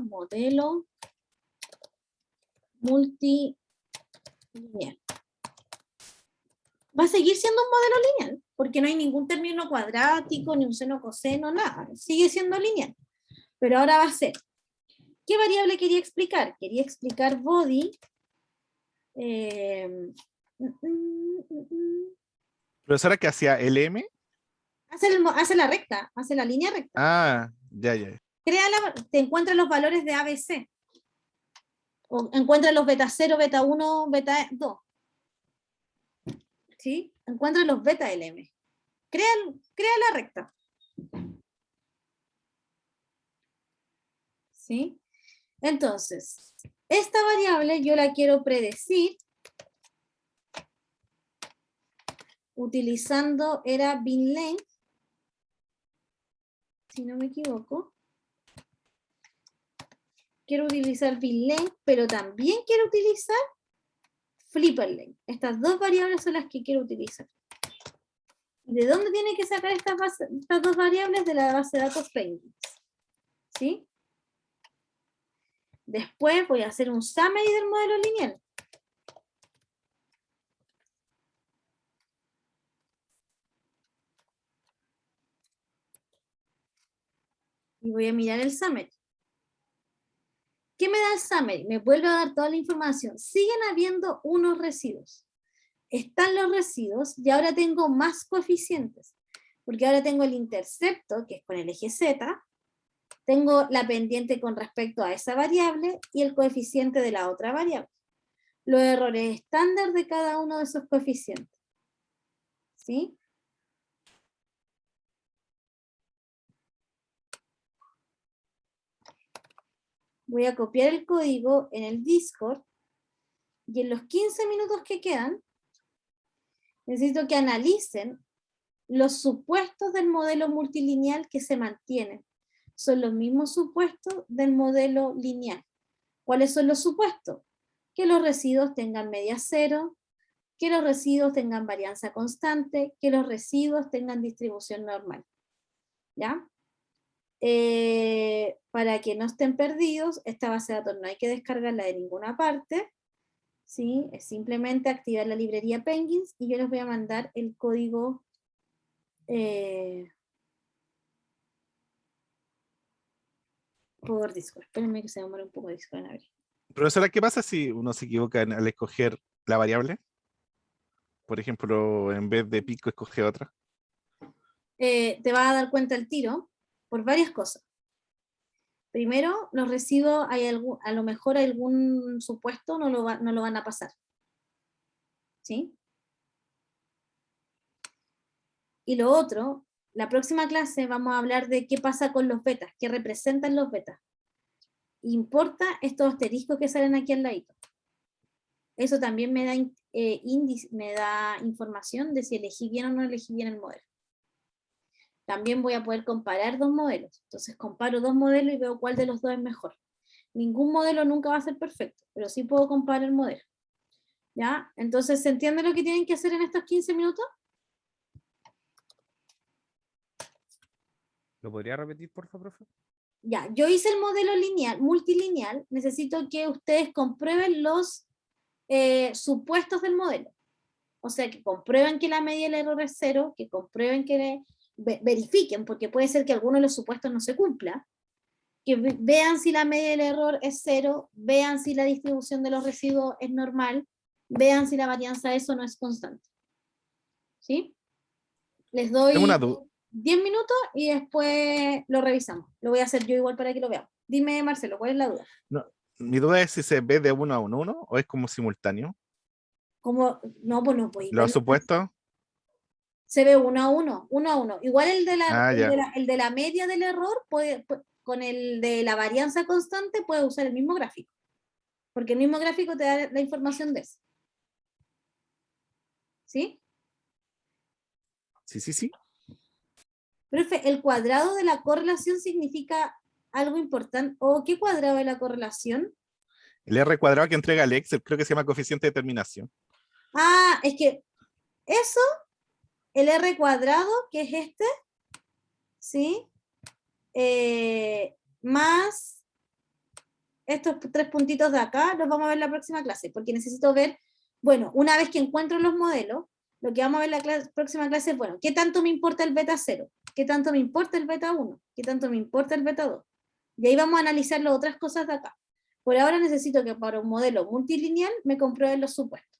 multilineal. Va a seguir siendo un modelo lineal, porque no hay ningún término cuadrático, ni un seno coseno, nada, sigue siendo lineal. Pero ahora va a ser, ¿qué variable quería explicar? Quería explicar body. Profesora, que hacía LM. Hace la recta, hace la línea recta. Ah, ya. Te encuentra los valores de ABC. O encuentra los beta 0, beta 1, beta 2. ¿Sí? Encuentra los beta LM. Crea la recta. ¿Sí? Entonces, esta variable yo la quiero predecir utilizando, era bin length, si no me equivoco. Quiero utilizar bin length, pero también quiero utilizar flipper length. Estas dos variables son las que quiero utilizar. ¿De dónde tiene que sacar estas dos variables? De la base de datos Penguins. ¿Sí? Después voy a hacer un summary del modelo lineal. Y voy a mirar el summary. ¿Qué me da el summary? Me vuelve a dar toda la información. Siguen habiendo unos residuos. Están los residuos y ahora tengo más coeficientes. Porque ahora tengo el intercepto, que es con el eje Z, tengo la pendiente con respecto a esa variable y el coeficiente de la otra variable. Los errores estándar de cada uno de esos coeficientes. ¿Sí? Voy a copiar el código en el Discord Y en los 15 minutos que quedan, necesito que analicen los supuestos del modelo multilineal que se mantienen. Son los mismos supuestos del modelo lineal. ¿Cuáles son los supuestos? Que los residuos tengan media cero, que los residuos tengan varianza constante, que los residuos tengan distribución normal. ¿Ya? Para que no estén perdidos, esta base de datos no hay que descargarla de ninguna parte, ¿sí? Es simplemente activar la librería Penguins y yo les voy a mandar el código por Discord. Espérenme que se demore un poco Discord en abrir. Profesora, ¿qué pasa si uno se equivoca al escoger la variable? Por ejemplo, en vez de pico, escoge otra. Te vas a dar cuenta el tiro por varias cosas. Primero, los residuos, a lo mejor algún supuesto no lo van a pasar. ¿Sí? Y lo otro, la próxima clase vamos a hablar de qué pasa con los betas, qué representan los betas. Importa estos asteriscos que salen aquí al ladito. Eso también me da información de si elegí bien o no elegí bien el modelo. También voy a poder comparar dos modelos. Entonces comparo dos modelos y veo cuál de los dos es mejor. Ningún modelo nunca va a ser perfecto, pero sí puedo comparar el modelo. ¿Ya? Entonces, ¿se entiende lo que tienen que hacer en estos 15 minutos? ¿Lo podría repetir, por favor, profe? Ya, yo hice el modelo lineal, multilineal. Necesito que ustedes comprueben los supuestos del modelo. O sea, que comprueben que la media del error es cero, que comprueben que verifiquen, porque puede ser que alguno de los supuestos no se cumpla, que vean si la media del error es cero, vean si la distribución de los residuos es normal, vean si la varianza de eso no es constante. ¿Sí? Les Tengo una doy duda. 10 minutos y después lo revisamos. Lo voy a hacer yo igual para que lo veamos. Dime, Marcelo, ¿cuál es la duda? No, mi duda es si se ve de uno a uno o es como simultáneo. ¿Cómo? No, pues no podéis Los verlo. supuestos. Se ve uno a uno, uno a uno. Igual Ah, ya. el de la media del error, con el de la varianza constante, puede usar el mismo gráfico. Porque el mismo gráfico te da la información de eso. ¿Sí? Sí, sí, sí. Profe, ¿el cuadrado de la correlación significa algo importante? ¿O qué cuadrado de la correlación? El R cuadrado que entrega el Excel, creo que se llama coeficiente de determinación. Ah, es que eso, el R cuadrado, que es este, ¿sí? Más estos tres puntitos de acá, los vamos a ver en la próxima clase, porque necesito ver, bueno, una vez que encuentro los modelos, lo que vamos a ver en la próxima clase es, bueno, ¿qué tanto me importa el beta 0? ¿Qué tanto me importa el beta 1? ¿Qué tanto me importa el beta 2? Y ahí vamos a analizar las otras cosas de acá. Por ahora necesito que para un modelo multilineal me comprueben los supuestos.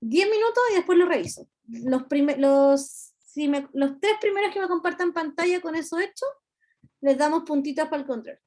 10 minutos y después lo reviso. Los tres primeros que me compartan pantalla con eso hecho, les damos puntitos para el control.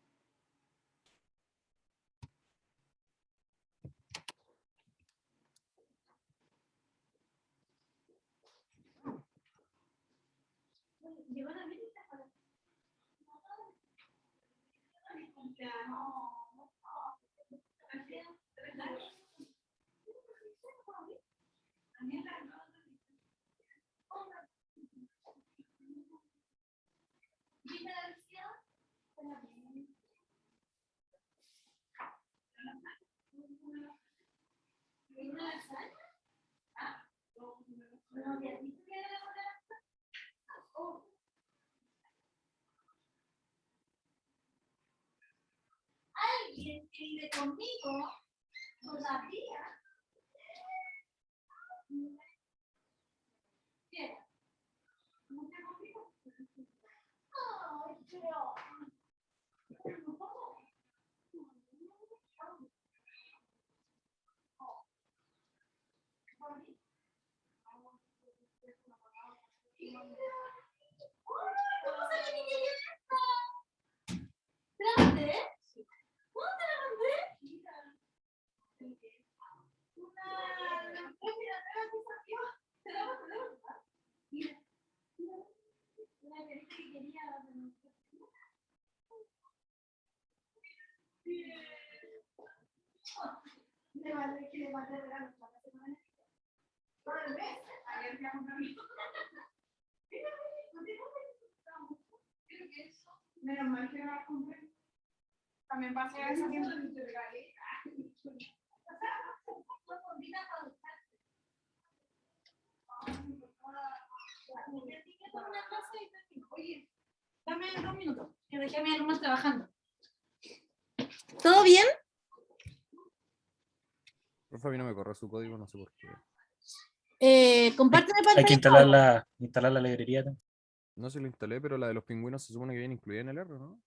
¿Alguien que vive conmigo todavía? ¿Qué? ¿No te conmigo? Ay, pero... Menos mal que no las compré. También pasé a esa tienda. Oye, dame 2 minutos, que dejé a mis alumnos trabajando. ¿Todo bien? Profe, a mí no me corre su código, no sé por qué. Compárteme Hay que pantalla. instalar Paula. la librería. No se lo instalé, pero la de los pingüinos se supone que viene incluida en el R, ¿no?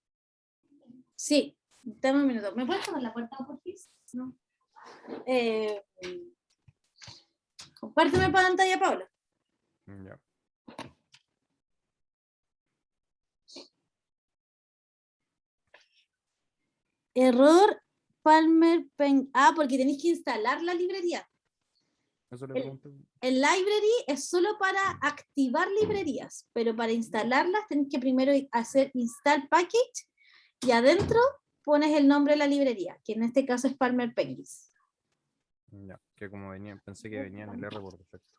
Sí, dame un minuto. ¿Me puedes poner la puerta, por favor? No. Compárteme pantalla, Paula. Ya. Error Palmer Pen. Ah, porque tenéis que instalar la librería. Eso le pregunté. El library es solo para activar librerías, pero para instalarlas tenéis que primero hacer install package y adentro pones el nombre de la librería, que en este caso es Palmer Penguins. Ya, que como venía, pensé que venía en el R por defecto.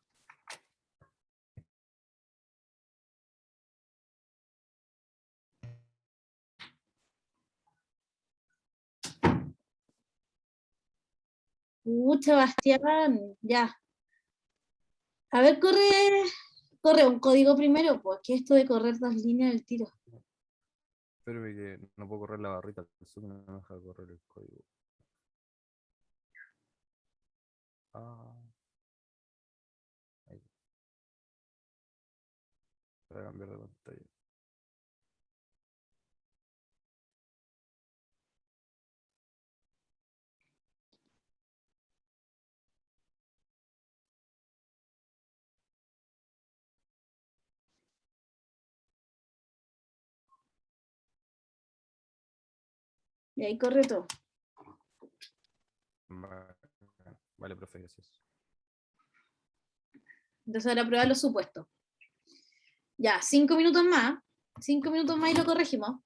Sebastián, ya. A ver, corre un código primero, pues que esto de correr 2 líneas del tiro. Pero que no puedo correr la barrita, eso no me deja correr el código. Ah. Ahí. Para cambiar de pantalla. Y ahí corre todo. Vale, profe, gracias. Entonces ahora prueba los supuestos. Ya, 5 minutos más. 5 minutos más y lo corregimos.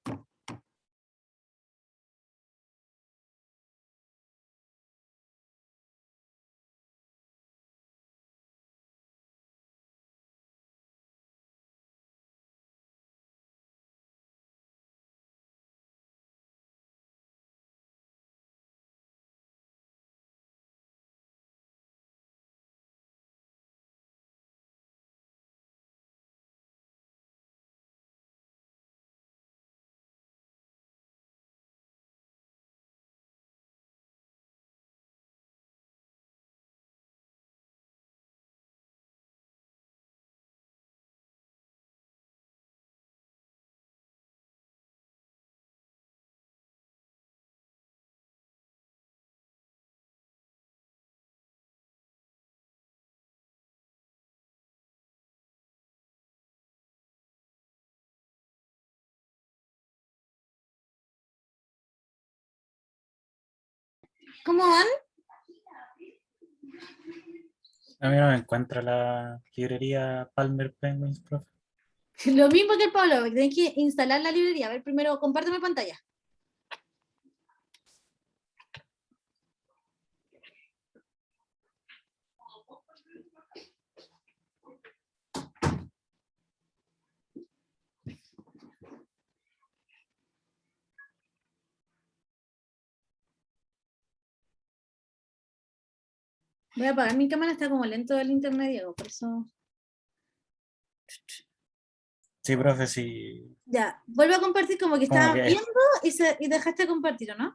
¿Cómo van? A mí no me encuentra la librería Palmer Penguins, profe. Lo mismo que el Pablo, que tenés que instalar la librería. A ver, primero, compárteme pantalla. Voy a apagar mi cámara, está como lento el internet, Diego, por eso. Sí, profe, sí. Ya, vuelvo a compartir como que Como estabas que viendo y dejaste de compartir, ¿o no?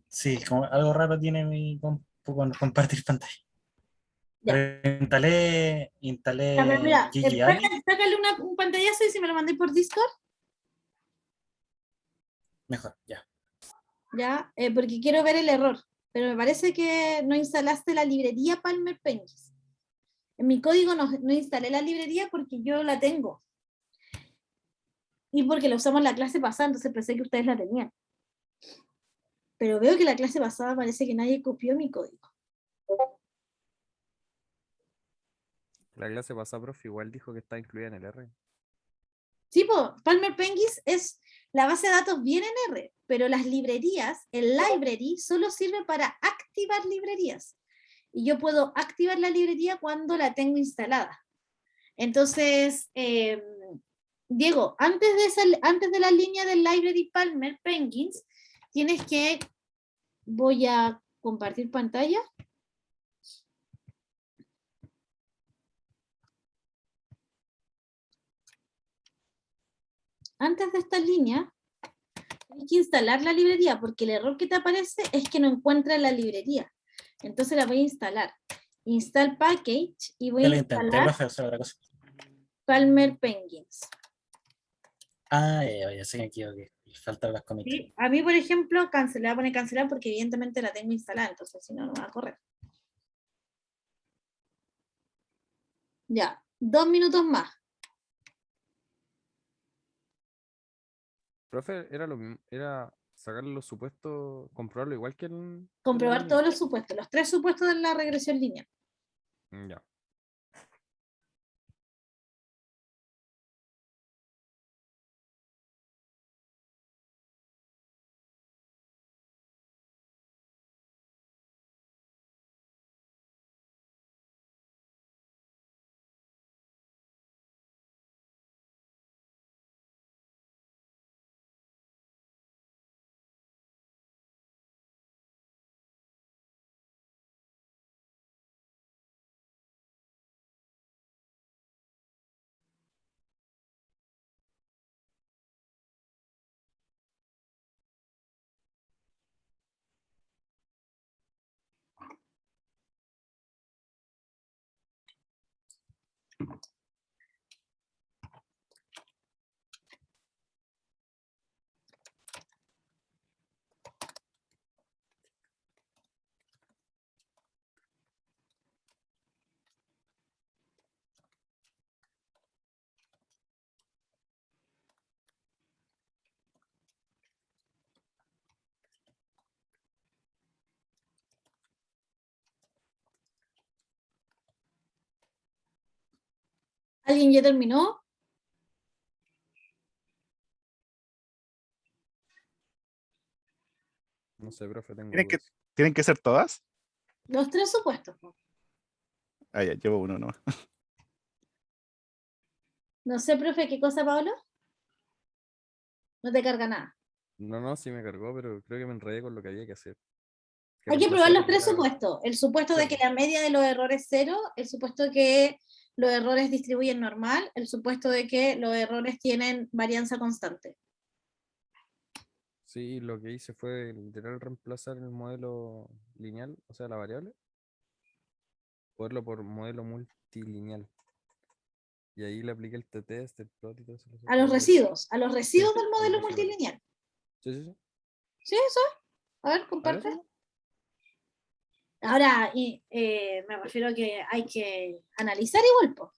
sí, como algo raro tiene mi compu con compartir pantalla. Ya. Pero A ver, instalé mira, GGI. sácale un pantallazo y si me lo mandé por Discord, Mejor, ya. ya, porque quiero ver el error. Pero me parece que no instalaste la librería Palmer Penguins. En mi código no instalé la librería porque yo la tengo. Y porque la usamos en la clase pasada, entonces pensé que ustedes la tenían. Pero veo que la clase pasada parece que nadie copió mi código. La clase pasada, profe, igual dijo que está incluida en el R. Sí, po, Palmer Penguins es la base de datos bien en R, pero las librerías, el library, solo sirve para activar librerías. Y yo puedo activar la librería cuando la tengo instalada. Entonces, Diego, antes de la línea del library Palmer Penguins, tienes que, voy a compartir pantalla. Antes de esta línea, hay que instalar la librería, porque el error que te aparece es que no encuentra la librería. Entonces la voy a instalar. Install package y voy Ya a lo intenté, instalar profe, hacer otra cosa. Palmer Penguins. Ah, ya sé que me equivoqué. Faltan las comitas. ¿Sí? A mí, por ejemplo, voy a poner cancelar porque evidentemente la tengo instalada, entonces si no, no va a correr. Ya, 2 minutos más. Profe, era lo mismo, era sacarle los supuestos, comprobarlo igual que en la Comprobar línea. todos los supuestos, los 3 supuestos de la regresión lineal. Ya. ¿Alguien ya terminó? No sé, profe, tengo ¿Tienen que, dudas. tienen que ser todas? Los 3 supuestos. Ah, ya, llevo uno nomás. No sé, profe, ¿qué cosa, Pablo? No te carga nada. No, sí me cargó, pero creo que me enredé con lo que había que hacer. Hay que probar reemplazar los 3 era- supuestos. El supuesto de que Cierto. la media de los errores es 0, el supuesto de que los errores distribuyen normal, el supuesto de que los errores tienen varianza constante. Sí, lo que hice fue literal reemplazar el modelo lineal, o sea, la variable, ponerlo por modelo multilineal. Y ahí le apliqué el t-test, el plot y todo eso. A los residuos del Sí, modelo residuos. multilineal. Sí. ¿Sí, eso? A ver, A ver, comparte. eso. Ahora, me refiero a que hay que analizar igual, po.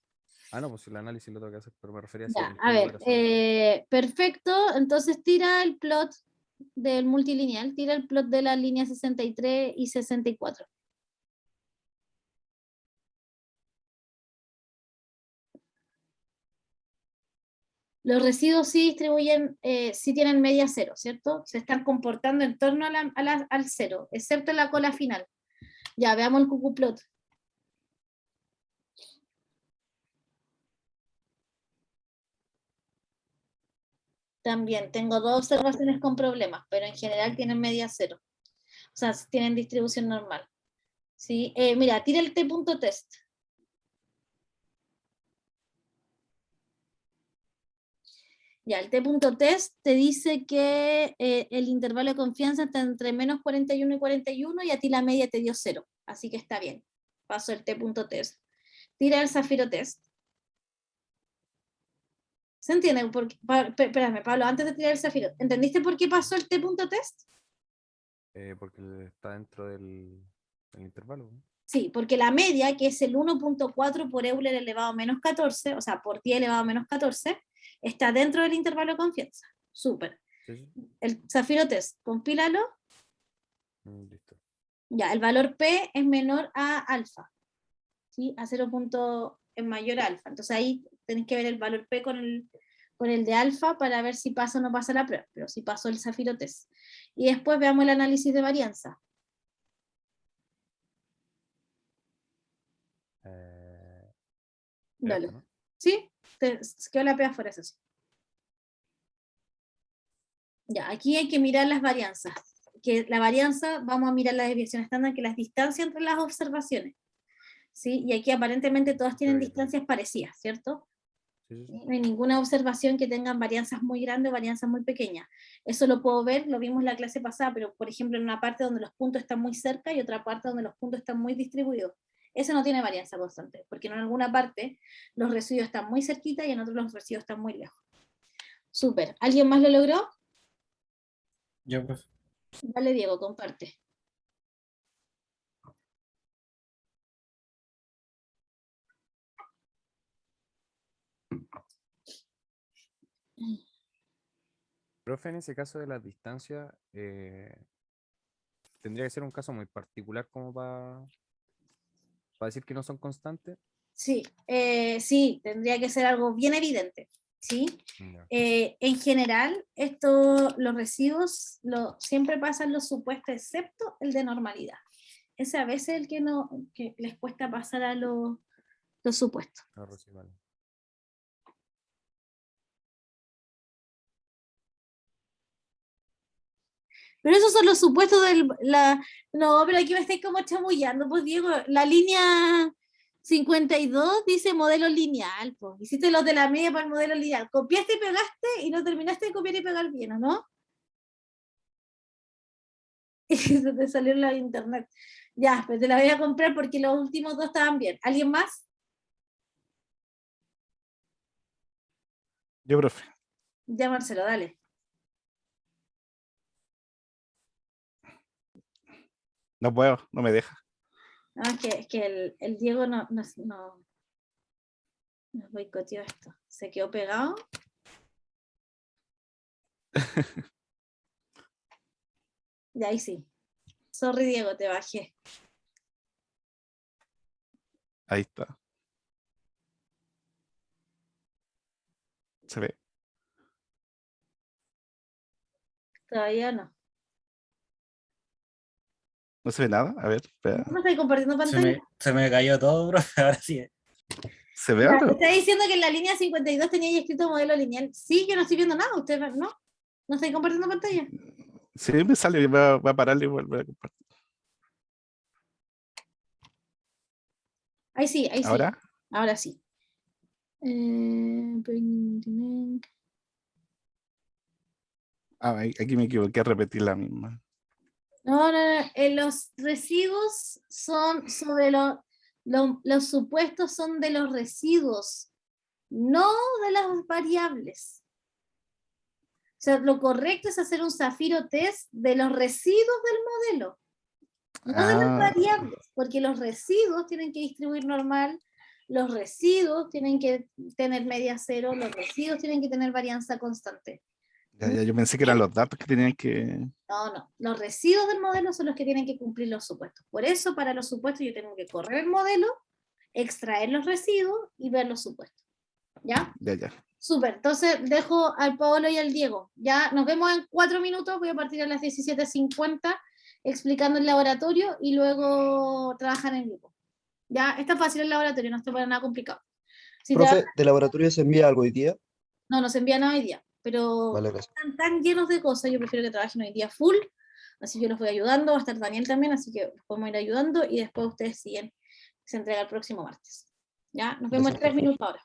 Ah, no, pues el análisis lo tengo que hacer, pero me refería a si Ya, el a código ver, era solo. perfecto. Entonces tira el plot del multilineal, tira el plot de la línea 63 y 64. Los residuos sí distribuyen, sí tienen media cero, ¿cierto? Se están comportando en torno al cero, excepto en la cola final. Ya, veamos el cucuplot. También tengo 2 observaciones con problemas, pero en general tienen media cero. O sea, tienen distribución normal. ¿Sí? Mira, tira el t.test. Ya, el t.test te dice que el intervalo de confianza está entre menos 41 y 41 y a ti la media te dio 0. Así que está bien. Paso el t.test. Tira el Zafiro test. ¿Se entiende? Espérame, Pablo, antes de tirar el Zafiro, ¿entendiste por qué pasó el t.test? Porque está dentro del intervalo, ¿no? Sí, porque la media, que es el 1.4 por Euler elevado a menos 14, o sea, por ti elevado a menos 14, está dentro del intervalo de confianza. Súper. Sí. El Zafiro test, compílalo. Listo. Ya, el valor P es menor a alfa, ¿sí? A 0. Es mayor a alfa. Entonces ahí tenés que ver el valor P con con el de alfa para ver si pasa o no pasa la prueba, pero si pasó el Zafiro Test. Y después veamos el análisis de varianza. Dale. Esto, ¿no? ¿Sí? Se quedó la P afuera, eso sí. Ya, aquí hay que mirar las varianzas. Que la varianza, vamos a mirar la desviación estándar, que las distancias entre las observaciones. ¿Sí? Y aquí aparentemente todas tienen Sí, sí. distancias parecidas, ¿cierto? Sí, sí, sí. No hay ninguna observación que tengan varianzas muy grandes o varianzas muy pequeñas. Eso lo puedo ver, lo vimos en la clase pasada, pero por ejemplo en una parte donde los puntos están muy cerca y otra parte donde los puntos están muy distribuidos. Eso no tiene varianza constante, porque en alguna parte los residuos están muy cerquita y en otros los residuos están muy lejos. Súper. ¿Alguien más lo logró? Yo, profe. Dale, Diego, comparte. Profe, en ese caso de las distancias, tendría que ser un caso muy particular como para decir que no son constantes. Sí, sí, tendría que ser algo bien evidente, ¿sí? Ya. En general, los residuos siempre pasan los supuestos, excepto el de normalidad. Ese a veces es el que les cuesta pasar a los supuestos. Los residuales. Pero esos son los supuestos no, pero aquí me estáis como chamullando, pues Diego, la línea 52 dice modelo lineal, pues. Hiciste los de la media para el modelo lineal. Copiaste y pegaste y no terminaste de copiar y pegar bien, ¿o no? Y se te salió en la internet. Ya, pues te la voy a comprar porque los últimos dos estaban bien. ¿Alguien más? Yo, profe. Ya, Marcelo, dale. No puedo, no me deja. No, es que el Diego nos boicoteó esto. Se quedó pegado. Y ahí sí. Sorry, Diego, te bajé. Ahí está. Se ve. Todavía no. No se ve nada. A ver, espera. ¿No estáis compartiendo pantalla? Se me cayó todo, profe. Ahora sí. ¿Se ve Ya, ahora? está diciendo que en la línea 52 tenía ya escrito modelo lineal. Sí, yo no estoy viendo nada. ¿Ustedes no? ¿No estáis compartiendo pantalla? Sí, me sale. Voy a pararle y volver a compartir. Ahí sí, ahí sí. ¿Ahora? Ahora sí. Aquí me equivoqué a repetir la misma. No. Los residuos son sobre los supuestos son de los residuos, no de las variables. O sea, lo correcto es hacer un Zafiro Test de los residuos del modelo, no de las variables, porque los residuos tienen que distribuir normal, los residuos tienen que tener media cero, los residuos tienen que tener varianza constante. Ya, yo pensé que eran los datos que tenían que. No. Los residuos del modelo son los que tienen que cumplir los supuestos. Por eso, para los supuestos, yo tengo que correr el modelo, extraer los residuos y ver los supuestos. ¿Ya? Ya. Súper. Entonces, dejo al Paolo y al Diego. Ya nos vemos en 4 minutos. Voy a partir a las 17:50 explicando el laboratorio y luego trabajar en grupo. Ya, está fácil el laboratorio, no está para nada complicado. Si te Profe, ¿de laboratorio se envía algo hoy día? No se envía nada hoy día, pero Vale, gracias. están tan llenos de cosas, yo prefiero que trabajen hoy día full, así yo los voy ayudando, va a estar Daniel también, así que los podemos ir ayudando y después ustedes siguen, se entrega el próximo martes. ¿Ya? Nos vemos en Gracias, 3 minutos ahora.